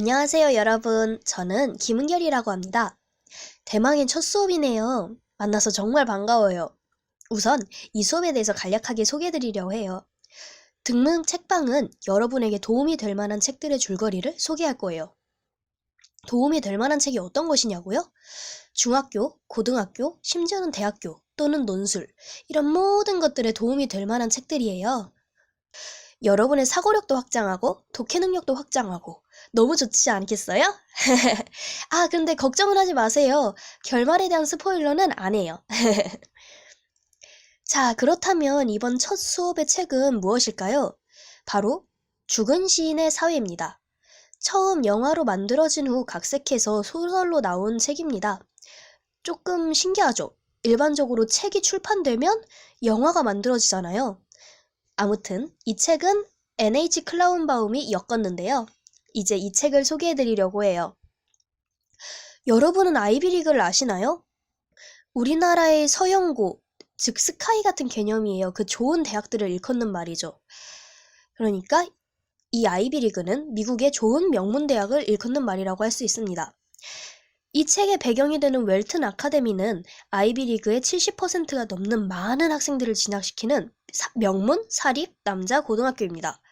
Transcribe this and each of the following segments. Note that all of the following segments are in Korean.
안녕하세요, 여러분. 저는 김은결이라고 합니다. 대망의 첫 수업이네요. 만나서 정말 반가워요. 우선 이 수업에 대해서 간략하게 소개해드리려고 해요. 등문 책방은 여러분에게 도움이 될 만한 책들의 줄거리를 소개할 거예요. 도움이 될 만한 책이 어떤 것이냐고요? 중학교, 고등학교, 심지어는 대학교 또는 논술, 이런 모든 것들에 도움이 될 만한 책들이에요. 여러분의 사고력도 확장하고 독해 능력도 확장하고 너무 좋지 않겠어요? 근데 걱정은 하지 마세요. 결말에 대한 스포일러는 안 해요. 자, 그렇다면 이번 첫 수업의 책은 무엇일까요? 바로 죽은 시인의 사회입니다. 처음 영화로 만들어진 후 각색해서 소설로 나온 책입니다. 조금 신기하죠? 일반적으로 책이 출판되면 영화가 만들어지잖아요. 아무튼 이 책은 NH 클라운바움이 엮었는데요. 이제 이 책을 소개해드리려고 해요. 여러분은 아이비리그를 아시나요? 우리나라의 서영고, 즉 스카이 같은 개념이에요. 그 좋은 대학들을 일컫는 말이죠. 그러니까 이 아이비리그는 미국의 좋은 명문 대학을 일컫는 말이라고 할 수 있습니다. 이 책의 배경이 되는 웰튼 아카데미는 아이비리그의 70%가 넘는 많은 학생들을 진학시키는 명문 사립 남자 고등학교입니다.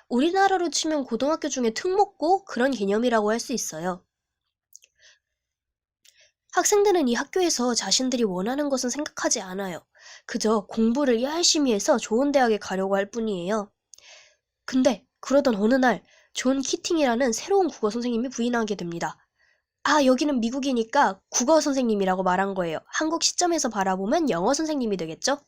우리나라로 치면 고등학교 중에 특목고 그런 개념이라고 할 수 있어요. 학생들은 이 학교에서 자신들이 원하는 것은 생각하지 않아요. 그저 공부를 열심히 해서 좋은 대학에 가려고 할 뿐이에요. 근데 그러던 어느 날 존 키팅이라는 새로운 국어 선생님이 부임하게 됩니다. 여기는 미국이니까 국어 선생님이라고 말한 거예요. 한국 시점에서 바라보면 영어 선생님이 되겠죠?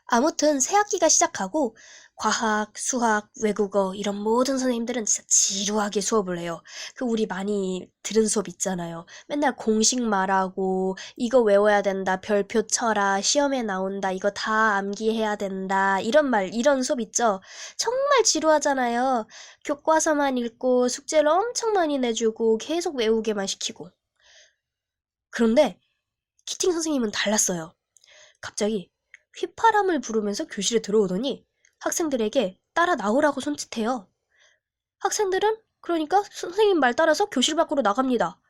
아무튼 새 학기가 시작하고 과학, 수학, 외국어 이런 모든 선생님들은 진짜 지루하게 수업을 해요. 우리 많이 들은 수업 있잖아요. 맨날 공식 말하고 이거 외워야 된다, 별표 쳐라, 시험에 나온다, 이거 다 암기해야 된다, 이런 수업 있죠? 정말 지루하잖아요. 교과서만 읽고 숙제를 엄청 많이 내주고 계속 외우게만 시키고. 그런데 키팅 선생님은 달랐어요. 갑자기 휘파람을 부르면서 교실에 들어오더니 학생들에게 따라 나오라고 손짓해요. 학생들은 그러니까 선생님 말 따라서 교실 밖으로 나갑니다.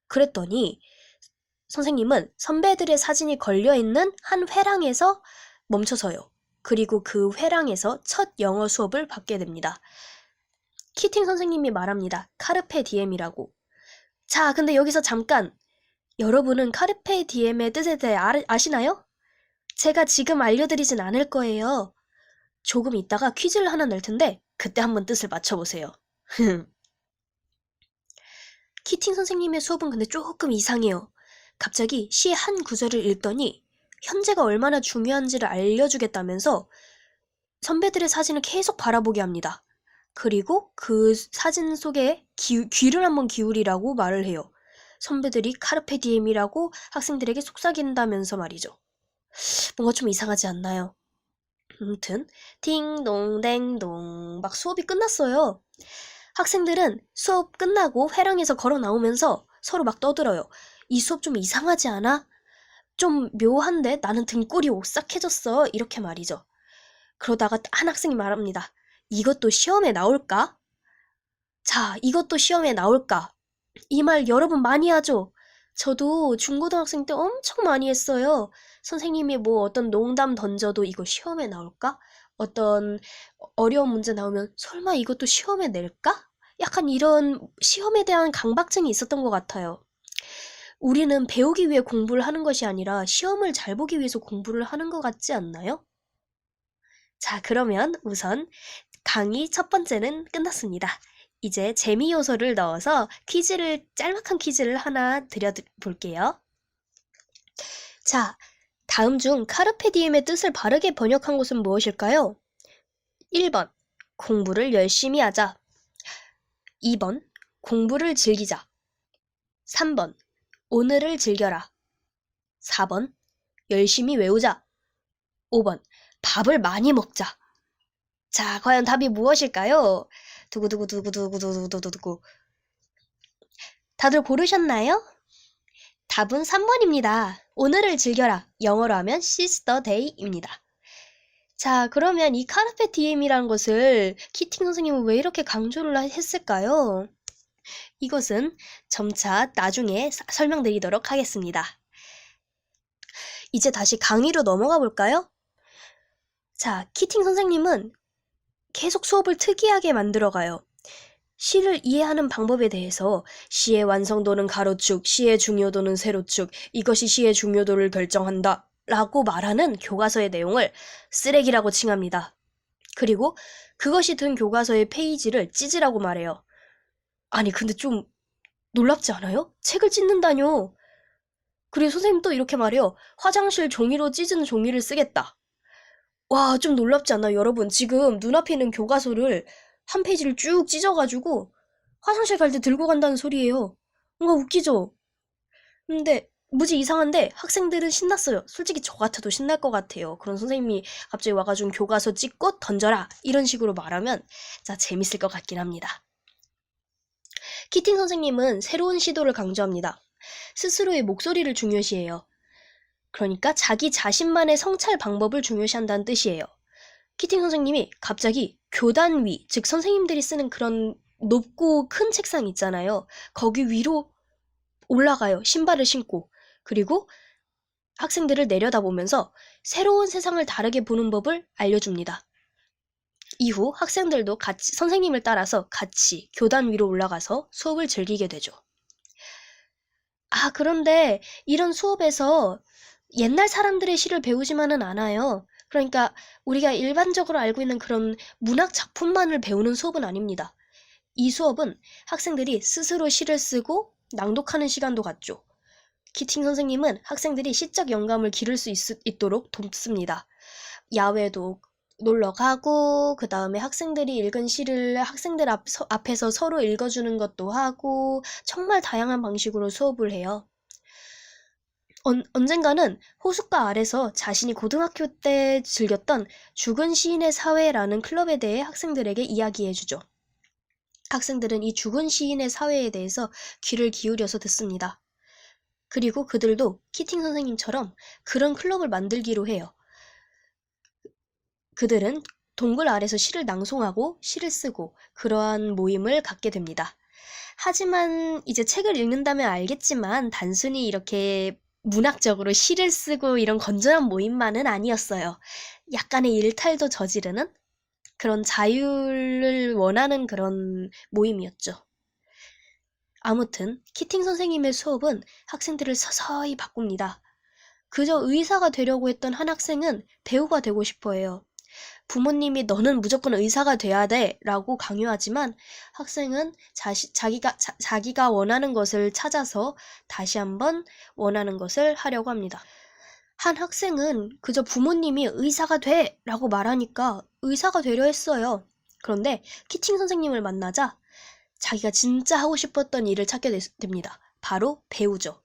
그랬더니 선생님은 선배들의 사진이 걸려있는 한 회랑에서 멈춰서요. 그리고 그 회랑에서 첫 영어 수업을 받게 됩니다. 키팅 선생님이 말합니다. 카르페 디엠이라고. 자, 근데 여기서 잠깐! 여러분은 카르페 디엠의 뜻에 대해 아시나요? 제가 지금 알려드리진 않을 거예요. 조금 있다가 퀴즈를 하나 낼 텐데 그때 한번 뜻을 맞춰보세요. 키팅 선생님의 수업은 근데 조금 이상해요. 갑자기 시 한 구절을 읽더니 현재가 얼마나 중요한지를 알려주겠다면서 선배들의 사진을 계속 바라보게 합니다. 그리고 그 사진 속에 귀를 한번 기울이라고 말을 해요. 선배들이 카르페 디엠이라고 학생들에게 속삭인다면서 말이죠. 뭔가 좀 이상하지 않나요? 아무튼 딩동댕동 막 수업이 끝났어요. 학생들은 수업 끝나고 회랑에서 걸어 나오면서 서로 막 떠들어요. 이 수업 좀 이상하지 않아? 좀 묘한데 나는 등골이 오싹해졌어. 이렇게 말이죠. 그러다가 한 학생이 말합니다. 이것도 시험에 나올까? 자, 이것도 시험에 나올까? 이 말 여러분 많이 하죠? 저도 중고등학생 때 엄청 많이 했어요. 선생님이 뭐 어떤 농담 던져도 이거 시험에 나올까? 어떤 어려운 문제 나오면 설마 이것도 시험에 낼까? 약간 이런 시험에 대한 강박증이 있었던 것 같아요. 우리는 배우기 위해 공부를 하는 것이 아니라 시험을 잘 보기 위해서 공부를 하는 것 같지 않나요? 자, 그러면 우선 강의 첫 번째는 끝났습니다. 이제 재미 요소를 넣어서 짤막한 퀴즈를 하나 드려볼게요. 자, 다음 중 카르페 디엠의 뜻을 바르게 번역한 것은 무엇일까요? 1번, 공부를 열심히 하자. 2번, 공부를 즐기자. 3번, 오늘을 즐겨라. 4번, 열심히 외우자. 5번, 밥을 많이 먹자. 자, 과연 답이 무엇일까요? 두구두구두구두구두구두구두구. 다들 고르셨나요? 답은 3번입니다. 오늘을 즐겨라. 영어로 하면 seize the day입니다. 자, 그러면 이 카르페 디엠이라는 것을 키팅 선생님은 왜 이렇게 강조를 했을까요? 이것은 점차 나중에 설명드리도록 하겠습니다. 이제 다시 강의로 넘어가 볼까요? 자, 키팅 선생님은 계속 수업을 특이하게 만들어가요. 시를 이해하는 방법에 대해서 시의 완성도는 가로축, 시의 중요도는 세로축, 이것이 시의 중요도를 결정한다 라고 말하는 교과서의 내용을 쓰레기라고 칭합니다. 그리고 그것이 든 교과서의 페이지를 찢으라고 말해요. 아니 근데 좀 놀랍지 않아요? 책을 찢는다뇨. 그리고 선생님 또 이렇게 말해요. 화장실 종이로 찢은 종이를 쓰겠다. 와, 좀 놀랍지 않나요? 여러분, 지금 눈앞에 있는 교과서를 한 페이지를 쭉 찢어가지고 화장실 갈 때 들고 간다는 소리예요. 뭔가 웃기죠? 근데 무지 이상한데 학생들은 신났어요. 솔직히 저 같아도 신날 것 같아요. 그런 선생님이 갑자기 와가지고 교과서 찢고 던져라 이런 식으로 말하면 자 재밌을 것 같긴 합니다. 키팅 선생님은 새로운 시도를 강조합니다. 스스로의 목소리를 중요시해요. 그러니까 자기 자신만의 성찰 방법을 중요시한다는 뜻이에요. 키팅 선생님이 갑자기 교단 위, 즉 선생님들이 쓰는 그런 높고 큰 책상 있잖아요. 거기 위로 올라가요. 신발을 신고. 그리고 학생들을 내려다보면서 새로운 세상을 다르게 보는 법을 알려줍니다. 이후 학생들도 같이 선생님을 따라서 같이 교단 위로 올라가서 수업을 즐기게 되죠. 아, 그런데 이런 수업에서 옛날 사람들의 시를 배우지만은 않아요. 그러니까 우리가 일반적으로 알고 있는 그런 문학 작품만을 배우는 수업은 아닙니다. 이 수업은 학생들이 스스로 시를 쓰고 낭독하는 시간도 갖죠. 키팅 선생님은 학생들이 시적 영감을 기를 수 있도록 돕습니다. 야외도 놀러 가고, 그 다음에 학생들이 읽은 시를 학생들 앞에서 서로 읽어주는 것도 하고, 정말 다양한 방식으로 수업을 해요. 언젠가는 호숫가 아래서 자신이 고등학교 때 즐겼던 죽은 시인의 사회라는 클럽에 대해 학생들에게 이야기해주죠. 학생들은 이 죽은 시인의 사회에 대해서 귀를 기울여서 듣습니다. 그리고 그들도 키팅 선생님처럼 그런 클럽을 만들기로 해요. 그들은 동굴 아래서 시를 낭송하고 시를 쓰고 그러한 모임을 갖게 됩니다. 하지만 이제 책을 읽는다면 알겠지만 단순히 이렇게 문학적으로 시를 쓰고 이런 건전한 모임만은 아니었어요. 약간의 일탈도 저지르는 그런 자유를 원하는 그런 모임이었죠. 아무튼 키팅 선생님의 수업은 학생들을 서서히 바꿉니다. 그저 의사가 되려고 했던 한 학생은 배우가 되고 싶어 해요. 부모님이 너는 무조건 의사가 돼야 돼 라고 강요하지만 학생은 자기가 원하는 것을 찾아서 다시 한번 원하는 것을 하려고 합니다. 한 학생은 그저 부모님이 의사가 돼 라고 말하니까 의사가 되려 했어요. 그런데 키팅 선생님을 만나자 자기가 진짜 하고 싶었던 일을 찾게 됩니다. 바로 배우죠.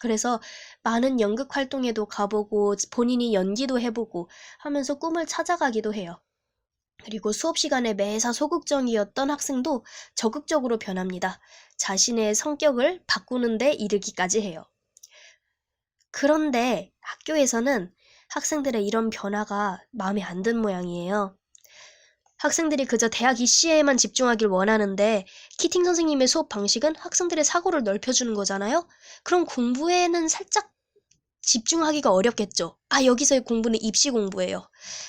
그래서 많은 연극 활동에도 가보고 본인이 연기도 해보고 하면서 꿈을 찾아가기도 해요. 그리고 수업 시간에 매사 소극적이었던 학생도 적극적으로 변합니다. 자신의 성격을 바꾸는 데 이르기까지 해요. 그런데 학교에서는 학생들의 이런 변화가 마음에 안 든 모양이에요. 학생들이 그저 대학 입시에만 집중하길 원하는데 키팅 선생님의 수업 방식은 학생들의 사고를 넓혀주는 거잖아요? 그럼 공부에는 살짝 집중하기가 어렵겠죠. 아, 여기서의 공부는 입시 공부예요.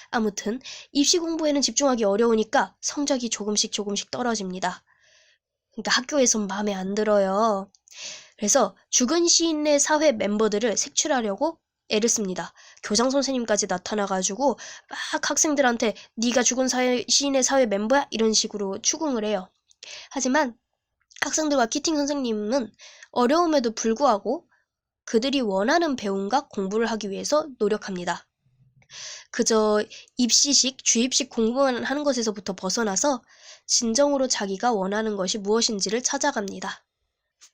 아무튼 입시 공부에는 집중하기 어려우니까 성적이 조금씩 떨어집니다. 그러니까 학교에선 마음에 안 들어요. 그래서 죽은 시인의 사회 멤버들을 색출하려고 애를 씁니다. 교장 선생님까지 나타나가지고 막 학생들한테 네가 죽은 시인의 사회 멤버야? 이런 식으로 추궁을 해요. 하지만 학생들과 키팅 선생님은 어려움에도 불구하고 그들이 원하는 배움과 공부를 하기 위해서 노력합니다. 그저 입시식, 주입식 공부만 하는 것에서부터 벗어나서 진정으로 자기가 원하는 것이 무엇인지를 찾아갑니다.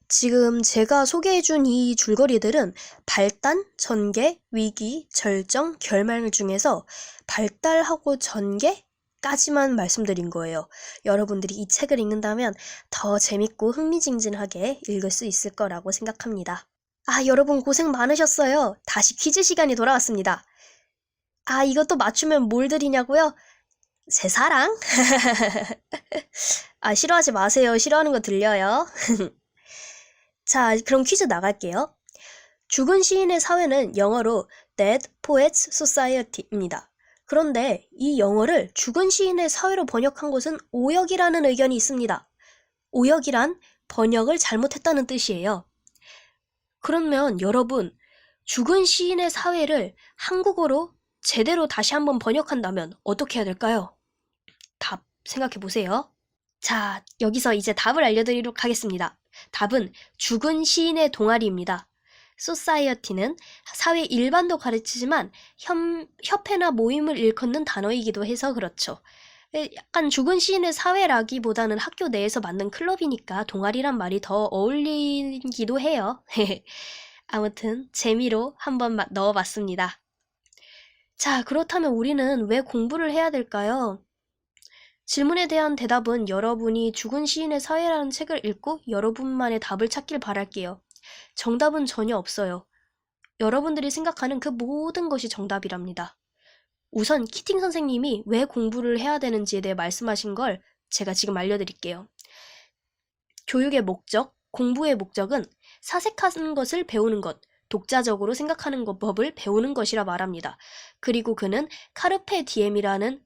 지금 제가 소개해준 이 줄거리들은 발단, 전개, 위기, 절정, 결말 중에서 발달하고 전개까지만 말씀드린 거예요. 여러분들이 이 책을 읽는다면 더 재밌고 흥미진진하게 읽을 수 있을 거라고 생각합니다. 아, 여러분 고생 많으셨어요. 다시 퀴즈 시간이 돌아왔습니다. 아, 이것도 맞추면 뭘 드리냐고요? 제 사랑? 아, 싫어하지 마세요. 싫어하는 거 들려요. 자, 그럼 퀴즈 나갈게요. 죽은 시인의 사회는 영어로 Dead Poets Society입니다. 그런데 이 영어를 죽은 시인의 사회로 번역한 것은 오역이라는 의견이 있습니다. 오역이란 번역을 잘못했다는 뜻이에요. 그러면 여러분, 죽은 시인의 사회를 한국어로 제대로 다시 한번 번역한다면 어떻게 해야 될까요? 답 생각해 보세요. 자, 여기서 이제 답을 알려드리도록 하겠습니다. 답은 죽은 시인의 동아리입니다. 소사이어티는 사회 일반도 가르치지만 협회나 모임을 일컫는 단어이기도 해서 그렇죠. 약간 죽은 시인의 사회라기보다는 학교 내에서 만든 클럽이니까 동아리란 말이 더 어울리기도 해요. 아무튼 재미로 한번 넣어봤습니다. 자, 그렇다면 우리는 왜 공부를 해야 될까요? 질문에 대한 대답은 여러분이 죽은 시인의 사회라는 책을 읽고 여러분만의 답을 찾길 바랄게요. 정답은 전혀 없어요. 여러분들이 생각하는 그 모든 것이 정답이랍니다. 우선 키팅 선생님이 왜 공부를 해야 되는지에 대해 말씀하신 걸 제가 지금 알려드릴게요. 교육의 목적, 공부의 목적은 사색하는 것을 배우는 것, 독자적으로 생각하는 법을 배우는 것이라 말합니다. 그리고 그는 카르페 디엠이라는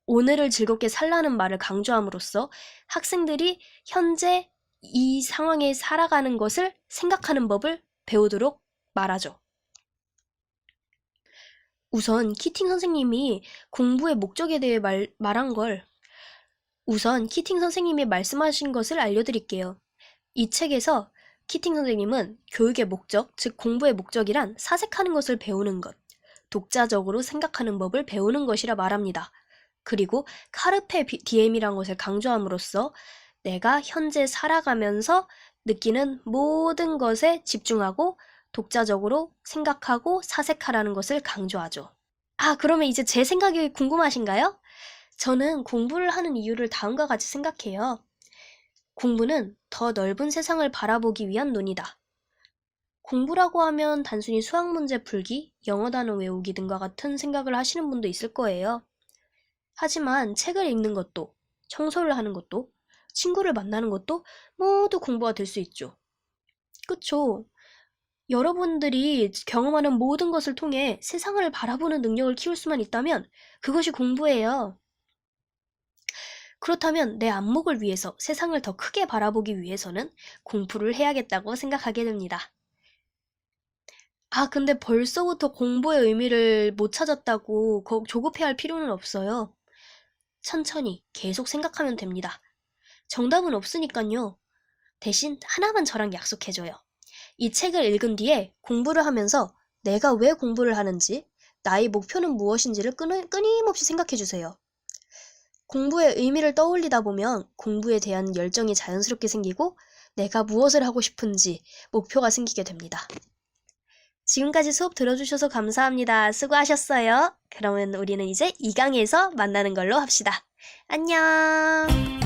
오늘을 즐겁게 살라는 말을 강조함으로써 학생들이 현재 이 상황에 살아가는 것을 생각하는 법을 배우도록 말하죠. 우선 키팅 선생님이 공부의 목적에 대해 우선 키팅 선생님이 말씀하신 것을 알려드릴게요. 이 책에서 키팅 선생님은 교육의 목적, 즉 공부의 목적이란 사색하는 것을 배우는 것, 독자적으로 생각하는 법을 배우는 것이라 말합니다. 그리고 카르페 디엠이란 것을 강조함으로써 내가 현재 살아가면서 느끼는 모든 것에 집중하고 독자적으로 생각하고 사색하라는 것을 강조하죠. 아, 그러면 이제 제 생각이 궁금하신가요? 저는 공부를 하는 이유를 다음과 같이 생각해요. 공부는 더 넓은 세상을 바라보기 위한 눈이다. 공부라고 하면 단순히 수학 문제 풀기, 영어 단어 외우기 등과 같은 생각을 하시는 분도 있을 거예요. 하지만 책을 읽는 것도, 청소를 하는 것도, 친구를 만나는 것도 모두 공부가 될 수 있죠. 그쵸? 여러분들이 경험하는 모든 것을 통해 세상을 바라보는 능력을 키울 수만 있다면 그것이 공부예요. 그렇다면 내 안목을 위해서 세상을 더 크게 바라보기 위해서는 공부를 해야겠다고 생각하게 됩니다. 아, 근데 벌써부터 공부의 의미를 못 찾았다고 조급해할 필요는 없어요. 천천히 계속 생각하면 됩니다. 정답은 없으니까요. 대신 하나만 저랑 약속해줘요. 이 책을 읽은 뒤에 공부를 하면서 내가 왜 공부를 하는지, 나의 목표는 무엇인지를 끊임없이 생각해주세요. 공부의 의미를 떠올리다 보면 공부에 대한 열정이 자연스럽게 생기고 내가 무엇을 하고 싶은지 목표가 생기게 됩니다. 지금까지 수업 들어주셔서 감사합니다. 수고하셨어요. 그러면 우리는 이제 2강에서 만나는 걸로 합시다. 안녕!